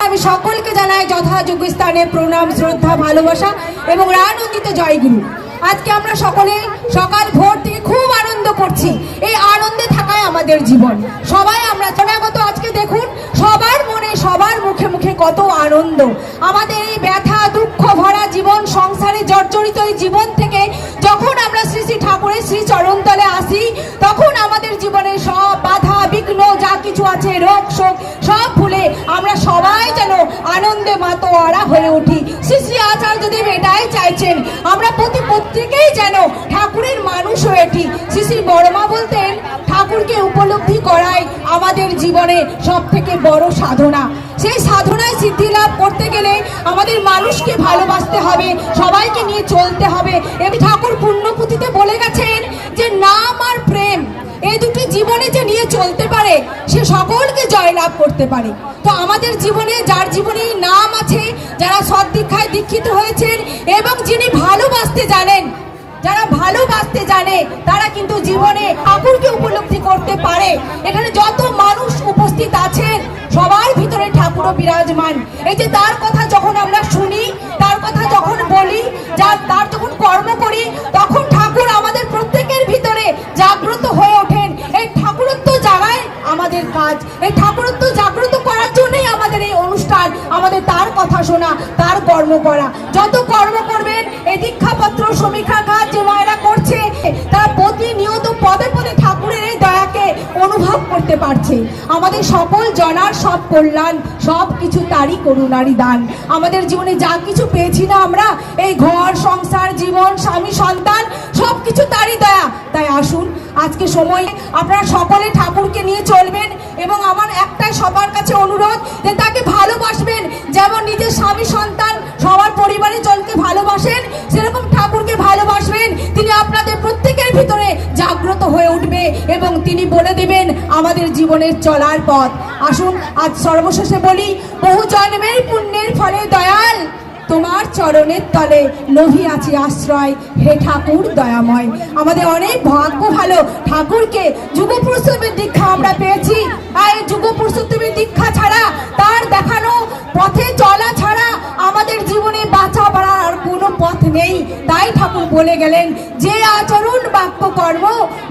আমি সকলকে জানাই যথাযোগ্য স্থানে প্রণাম, শ্রদ্ধা, ভালোবাসা এবং আনন্দিত জয়গুরু। আজকে আমরা সকলে সকাল ভোর থেকে খুব আনন্দ করছি। এই আনন্দে থাকাই আমাদের জীবন। সবাই আমরা জনাগত আজকে দেখুন সবার মনে সবার মুখে মুখে কত আনন্দ। আমাদের এই ব্যথা দুঃখ ভরা জীবন, সংসারে জর্জরিত এই জীবন থেকে যখন আমরা শ্রী শ্রী ঠাকুরের শ্রী চরণতলে আসি, তখন আমাদের জীবনে সব বাধা বিঘ্ন যা কিছু আছে, রোগ শোক সব ভুলে আমরা সবাই যেন আনন্দে মাতোয়ারা হয়ে উঠি। শ্রী শ্রী আচার্যদেব এটাই চাইছেন, আমরা প্রত্যেকেই যেন ঠাকুরের মানুষ হয়ে উঠি। শ্রী শ্রী বড়মা বলতেন, ঠাকুরকে উপলব্ধি করাই আমাদের জীবনে সব থেকে বড় সাধনা। সেই সাধনায় সিদ্ধি লাভ করতে গেলে আমাদের মানুষকে ভালোবাসতে হবে, সবাইকে নিয়ে চলতে হবে। এবং ঠাকুর পুণ্যপুঁথিতে বলে গেছেন যে নাম আর প্রেম এই দুটি জীবনে যে নিয়ে চলতে পারে সে সকলকে জয়লাভ করতে পারে। তো আমাদের জীবনে যার জীবনে নাম আছে, যারা সদ্দীক্ষায় দীক্ষিত হয়েছেন এবং যিনি ভালোবাসতে জানেন, যারা ভালোবাসতে জানে তারা কিন্তু জীবনে ঠাকুরকে উপলব্ধি করতে পারে। এখানে যত মানুষ উপস্থিত আছেন সবার ভিতরে ঠাকুরও বিরাজমান। এই যে তার কথা যখন আমরা শুনি, তার কথা যখন বলি, তার যখন কর্ম করি, তখন ঠাকুর আমাদের প্রত্যেকের ভিতরে জাগ্রত হয়ে ওঠেন। এই ঠাকুরত্ব জাগায় আমাদের কাজ, এই ঠাকুরত্ব জাগ্রত করার জন্যই আমাদের এই অনুষ্ঠান, আমাদের তার কথা শোনা, তার কর্ম করা। যত কর্ম করবেন, এই দীক্ষাপত্র সমীক্ষা কাজ যে মায়েরা করছে তারা প্রতিনিয়ত পদে পদে ঠাকুরের এই দয়াকে অনুভব করতে পারছে। আমাদের সকল জনার সব কল্যাণ, সব কিছু তারই করুণারই দান। আমাদের জীবনে যা কিছু পেয়েছি না আমরা, এই ঘর সংসার জীবন স্বামী সন্তান সব কিছু তারই দয়া। তাই আসুন আজকে সময় আপনারা সকলে ঠাকুরকে নিয়ে চলবেন এবং আমার একটাই সবার কাছে অনুরোধ যে তাকে ভালোবাসবেন। যেমন নিজের স্বামী সন্তান সবার পরিবারের জনকে ভালোবাসেন, সেরকম ঠাকুরকে ভালোবাসবেন। তিনি আপনাদের প্রত্যেকের ভিতরে জাগ্রত হয়ে উঠবে এবং তিনি বলে দেবেন আমাদের জীবনের চলার পথ। আসুন আজ সর্বশেষে বলি, বহু জন্মের পুণ্যের ফলে দয়াল তোমার চরণের তলে নভি আছি আশ্রয়, হে ঠাকুর দয়াময়। আমাদের অনেক ভাগ্য ভালো, ঠাকুরকে যুগপুরুষোত্তমের দীক্ষা আমরা পেয়েছি। আর এই যুগপুরুষোত্তমের দীক্ষা ছাড়া, তার দেখানো পথে চলা ছাড়া আমাদের জীবনে বাঁচা বাড়ার আর কোনো পথ নেই। তাই ঠাকুর বলে গেলেন, যে আচরণ বাক্য কর্ম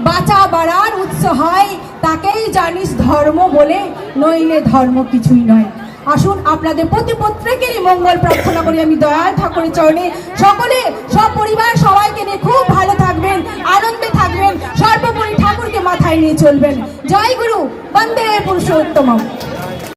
বাঁচা বাড়ার উৎস হয়, তাকেই জানিস ধর্ম বলে, নইলে ধর্ম কিছুই নয়। আসুন আপনাদের প্রত্যেকেরই মঙ্গল প্রার্থনা করি আমি দয়াল ঠাকুরের চরণে। সকলে সব পরিবার সবাইকে নিয়ে খুব ভালো থাকবেন, আনন্দে থাকবেন, সর্বোপরি ঠাকুরকে মাথায় নিয়ে চলবেন। জয় গুরু, বন্দে পুরুষোত্তম।